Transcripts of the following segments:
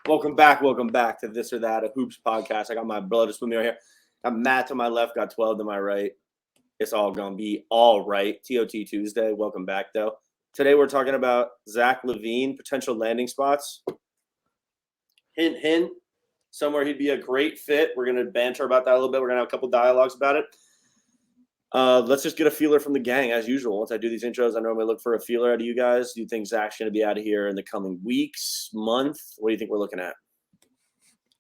Welcome back to This or That, a Hoops podcast. I got my brother just with me right here. Got Matt to my left, got 12 to my right. It's all going to be all right. TOT Tuesday. Welcome back, though. Today we're talking about Zach Lavine, potential landing spots. Hint, hint. Somewhere he'd be a great fit. We're going to banter about that a little bit. We're going to have a couple dialogues about it. Let's just get a feeler from the gang, as usual. Once I do these intros, I normally look for a feeler out of you guys. Do you think Zach's going to be out of here in the coming weeks, month? What do you think we're looking at?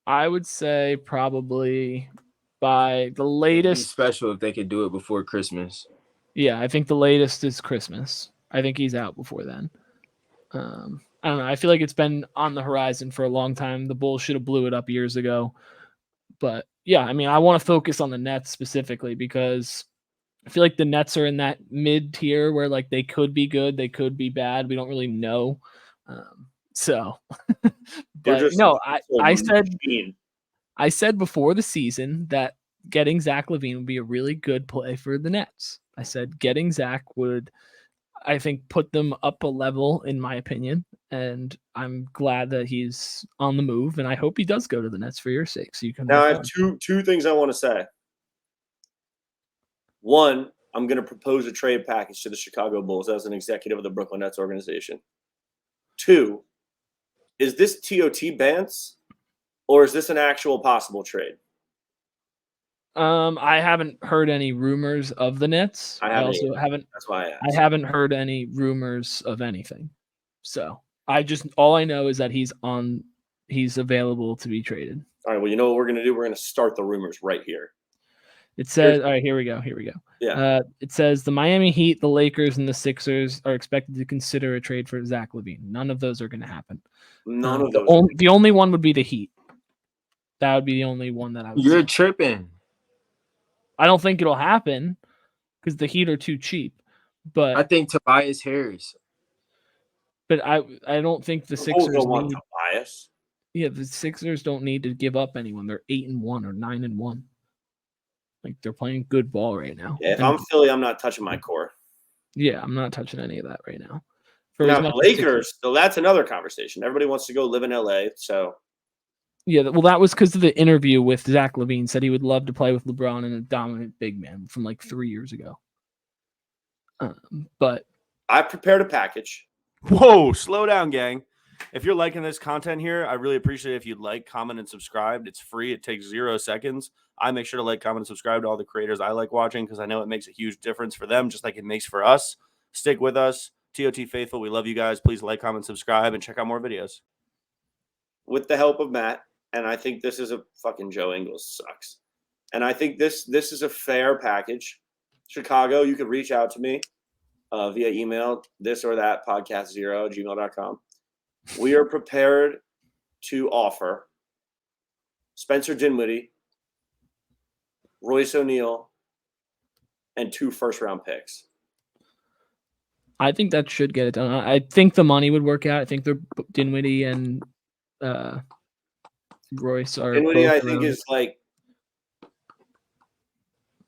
I would say probably by the latest. Special if they could do it before Christmas. Yeah, I think the latest is Christmas. I think he's out before then. I don't know. I feel like it's been on the horizon for a long time. The Bulls should have blew it up years ago. But yeah, I mean, I want to focus on the Nets specifically because I feel like the Nets are in that mid tier where like they could be good, they could be bad. We don't really know. But no, I said before the season that getting Zach Lavine would be a really good play for the Nets. I said getting Zach would, I think, put them up a level, in my opinion. And I'm glad that he's on the move, and I hope he does go to the Nets for your sake. So you can. Now I have two things I want to say. One, I'm going to propose a trade package to the Chicago Bulls as an executive of the Brooklyn Nets organization. Two, is this TOT Bance, or is this an actual possible trade? I haven't heard any rumors of the Nets. I also haven't. That's why I asked. I haven't heard any rumors of anything. So all I know is that he's available to be traded. All right. Well, you know what we're going to do? We're going to start the rumors right here. It says, all right, here we go. Yeah. It says the Miami Heat, the Lakers, and the Sixers are expected to consider a trade for Zach Lavine. None of those are going to happen. None of those. The only one would be the Heat. That would be the only one that I would You're tripping. I don't think it'll happen because the Heat are too cheap. But I think Tobias Harris. But I don't think the Sixers don't want Tobias. Yeah, the Sixers don't need to give up anyone. They're 8-1 or 9-1. Like they're playing good ball right now. Yeah, if I'm Philly, I'm not touching my core. Yeah, I'm not touching any of that right now. Now the Lakers, so that's another conversation. Everybody wants to go live in LA, so. Yeah, well, that was because of the interview with Zach Lavine. Said he would love to play with LeBron and a dominant big man from like 3 years ago. But I prepared a package. Whoa, slow down, gang. If you're liking this content here, I really appreciate it if you'd like, comment, and subscribe. It's free. It takes 0 seconds. I make sure to like, comment, and subscribe to all the creators I like watching because I know it makes a huge difference for them, just like it makes for us. Stick with us. TOT Faithful, we love you guys. Please like, comment, subscribe, and check out more videos. With the help of Matt, and I think this is a fucking Joe Ingles sucks. And I think this is a fair package. Chicago, you could reach out to me via email, thisorthatpodcast0@gmail.com. We are prepared to offer Spencer Dinwiddie, Royce O'Neal, and 2 first-round picks. I think that should get it done. I think the money would work out. I think they're Dinwiddie and Royce are. Dinwiddie, I think, is like.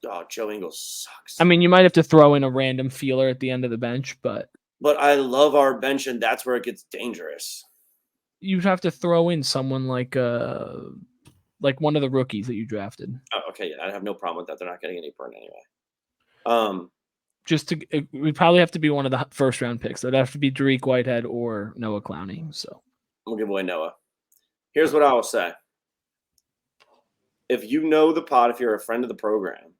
Oh, Joe Ingles sucks. I mean, you might have to throw in a random feeler at the end of the bench, but I love our bench, and that's where it gets dangerous. You'd have to throw in someone like one of the rookies that you drafted. Oh, okay, yeah, I have no problem with that. They're not getting any burn anyway. It would probably have to be one of the first round picks. It'd have to be Dariq Whitehead or Noah Clowney. So we'll give away Noah. Here's what I will say. If you know the pod, if you're a friend of the program,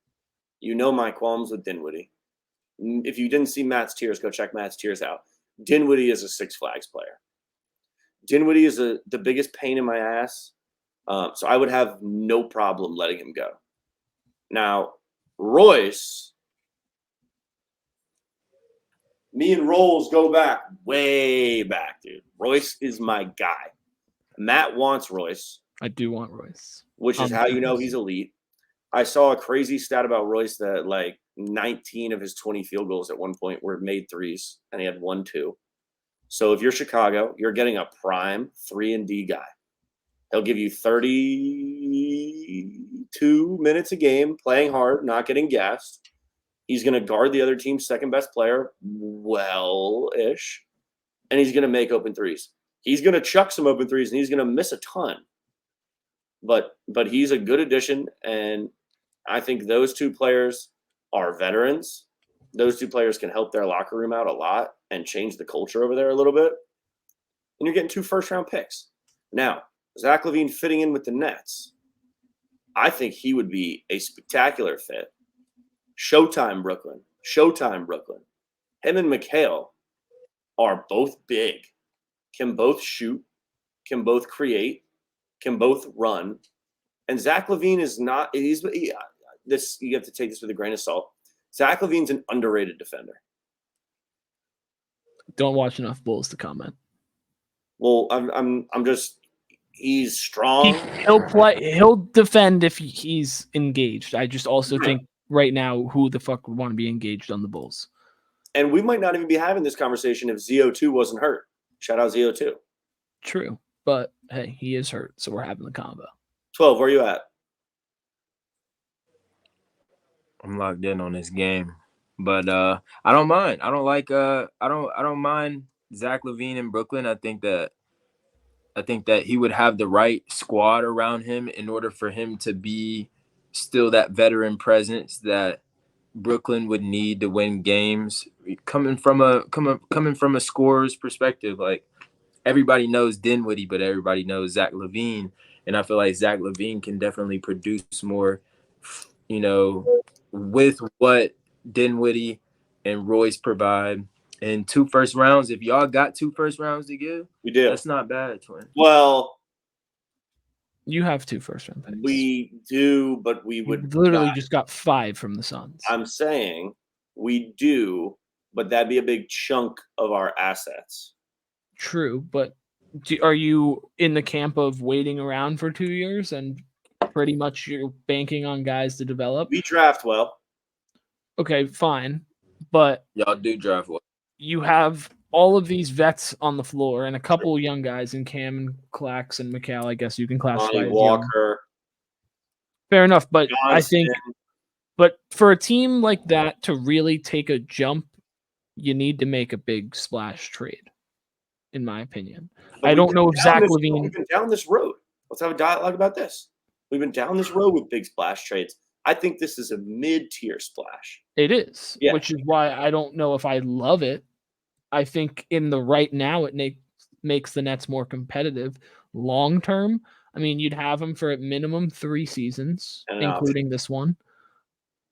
you know my qualms with Dinwiddie. If you didn't see Matt's tiers, go check Matt's tiers out. Dinwiddie is a Six Flags player. Dinwiddie is the biggest pain in my ass. So I would have no problem letting him go. Now, Royce, me and Rolls go back, way back, dude. Royce is my guy. Matt wants Royce. I do want Royce. Which is how you know he's elite. I saw a crazy stat about Royce that like 19 of his 20 field goals at one point were made threes, and he had 1-2. So if you're Chicago, you're getting a prime 3-and-D guy. He'll give you 32 minutes a game, playing hard, not getting gassed. He's going to guard the other team's second best player well-ish, and he's going to make open threes. He's going to chuck some open threes, and he's going to miss a ton. But he's a good addition, and I think those two players are veterans. Those two players can help their locker room out a lot and change the culture over there a little bit. And you're getting 2 first-round picks. Now, Zach Lavine fitting in with the Nets, I think he would be a spectacular fit. Showtime Brooklyn. Him and Mikal are both big, can both shoot, can both create, can both run. And Zach Lavine is not – this you have to take this with a grain of salt. Zach Lavine's an underrated defender. Don't watch enough Bulls to comment. Well, I'm just – he's strong. He'll defend if he's engaged. I just also think right now, who the fuck would want to be engaged on the Bulls? And we might not even be having this conversation if ZO2 wasn't hurt. Shout out ZO2. True. But, hey, he is hurt, so we're having the combo. 12, where are you at? I'm locked in on this game. But I don't mind. I don't mind Zach Lavine in Brooklyn. I think that he would have the right squad around him in order for him to be still that veteran presence that Brooklyn would need to win games. Coming from a scorer's perspective, like everybody knows Dinwiddie, but everybody knows Zach Lavine, and I feel like Zach Lavine can definitely produce more, with what Dinwiddie and Royce provide. And 2 first rounds, if y'all got 2 first rounds to give, We do. that's not bad, twin. Well, You have 2 first-round picks. we do, but we would literally just got 5 from the Suns. I'm saying we do, but that'd be a big chunk of our assets. True, but are you in the camp of waiting around for 2 years and pretty much you're banking on guys to develop? We draft well. Okay, fine. But Y'all do draft well. you have all of these vets on the floor and a couple of young guys in Cam and Clax and Mikal, I guess you can classify Lonnie as young. Walker. Fair enough, but Johnson. I think for a team like that to really take a jump, you need to make a big splash trade, in my opinion. But I don't know if Zach We've Lavine been down this road. Let's have a dialogue about this. We've been down this road with big splash trades. I think this is a mid-tier splash. it is, Yeah. which is why I don't know if I love it. I think in the right now it makes the Nets more competitive long term. I mean, you'd have him for at minimum 3 seasons, And an including this one.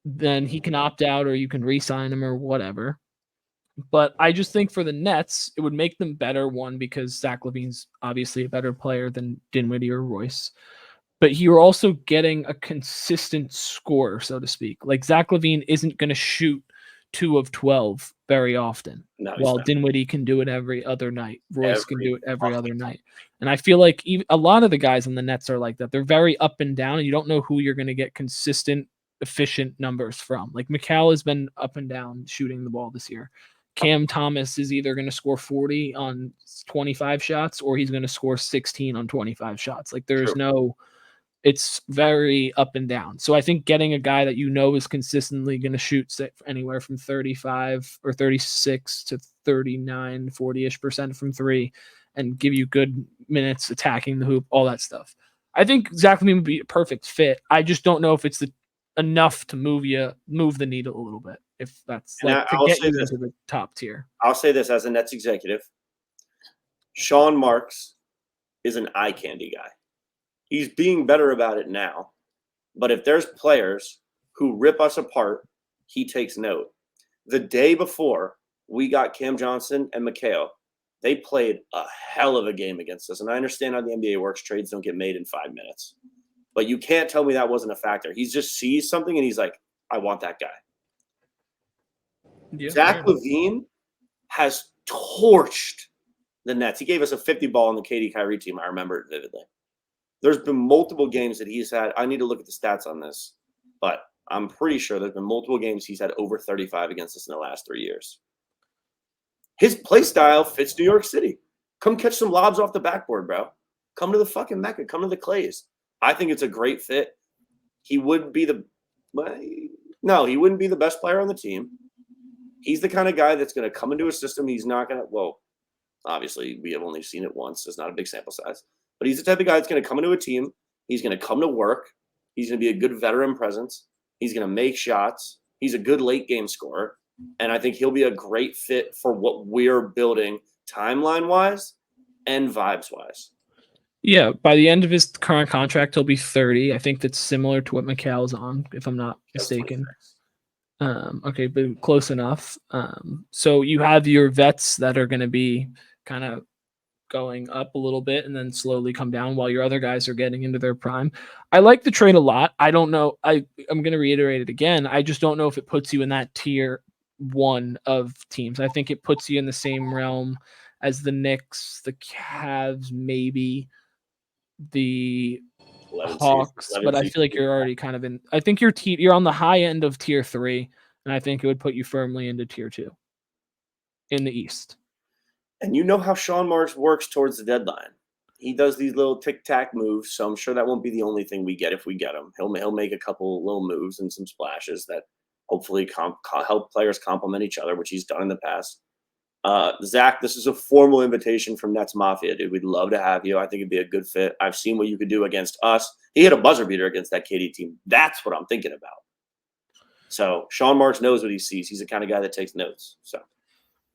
Then he can opt out or you can re-sign him or whatever. But I just think for the Nets, it would make them better, one, because Zach Lavine's obviously a better player than Dinwiddie or Royce. But you're also getting a consistent scorer, so to speak. Like Zach Lavine isn't going to shoot 2 of 12 very often, No, he's while not. Dinwiddie can do it every other night. Royce can do it every other night. And I feel like a lot of the guys on the Nets are like that. They're very up and down, and you don't know who you're going to get consistent, efficient numbers from. Like Mikal has been up and down shooting the ball this year. Cam Thomas is either going to score 40 on 25 shots or he's going to score 16 on 25 shots. Like there's it's very up and down. So I think getting a guy that you know is consistently going to shoot anywhere from 35 or 36 to 39, 40-ish% from 3 and give you good minutes attacking the hoop, all that stuff. I think Zach Lavine would be a perfect fit. I just don't know if it's enough to move the needle a little bit. If that's like to get you into the top tier. I'll say this as a Nets executive. Sean Marks is an eye candy guy. He's being better about it now. But if there's players who rip us apart, he takes note. The day before we got Cam Johnson and Mikal, they played a hell of a game against us. And I understand how the NBA works. Trades don't get made in 5 minutes. But you can't tell me that wasn't a factor. He just sees something and he's like, I want that guy. Yeah, Zach Lavine has torched the Nets. He gave us a 50 ball on the KD Kyrie team. I remember it vividly. There's been multiple games that he's had. I need to look at the stats on this, but I'm pretty sure there's been multiple games he's had over 35 against us in the last 3 years. His play style fits New York City. Come catch some lobs off the backboard, bro. Come to the fucking Mecca. Come to the Clays. I think it's a great fit. He wouldn't be the best player on the team. He's the kind of guy that's going to come into a system. He's not going to, Obviously, we have only seen it once. It's not a big sample size. But he's the type of guy that's going to come into a team. He's going to come to work. He's going to be a good veteran presence. He's going to make shots. He's a good late game scorer. And I think he'll be a great fit for what we're building timeline-wise and vibes-wise. Yeah, by the end of his current contract, he'll be 30. I think that's similar to what Mikhail's on, if I'm not mistaken. Okay, but close enough. So you have your vets that are going to be kind of going up a little bit and then slowly come down while your other guys are getting into their prime. I like the trade a lot. I don't know. I'm going to reiterate it again. I just don't know if it puts you in that tier 1 of teams. I think it puts you in the same realm as the Knicks, the Cavs, maybe the Hawks, but I feel like you're already kind of in. I think you're on the high end of tier 3, and I think it would put you firmly into tier 2 in the East. And you know how Sean Marks works towards the deadline. He does these little tic-tac moves, so I'm sure that won't be the only thing we get if we get him. He'll make a couple little moves and some splashes that hopefully help players complement each other, which he's done in the past. Zach, this is a formal invitation from Nets Mafia, dude. We'd love to have you. I think it'd be a good fit. I've seen what you could do against us. He hit a buzzer beater against that KD team. That's what I'm thinking about. So Sean Marks knows what he sees. He's the kind of guy that takes notes. So.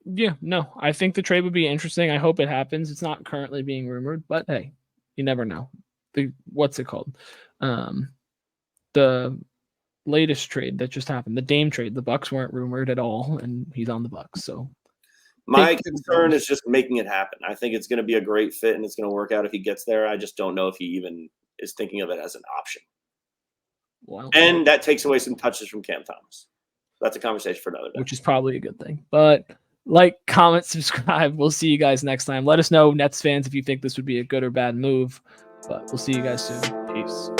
Yeah, no, I think the trade would be interesting. I hope it happens. It's not currently being rumored, but hey, you never know. What's it called? The latest trade that just happened, the Dame trade. The Bucks weren't rumored at all, and he's on the Bucks. So my concern is just making it happen. I think it's going to be a great fit, and it's going to work out if he gets there. I just don't know if he even is thinking of it as an option. Wow. And that takes away some touches from Cam Thomas. That's a conversation for another day. Which is probably a good thing. But like, comment, subscribe. We'll see you guys next time. Let us know, Nets fans, if you think this would be a good or bad move. But we'll see you guys soon. Peace.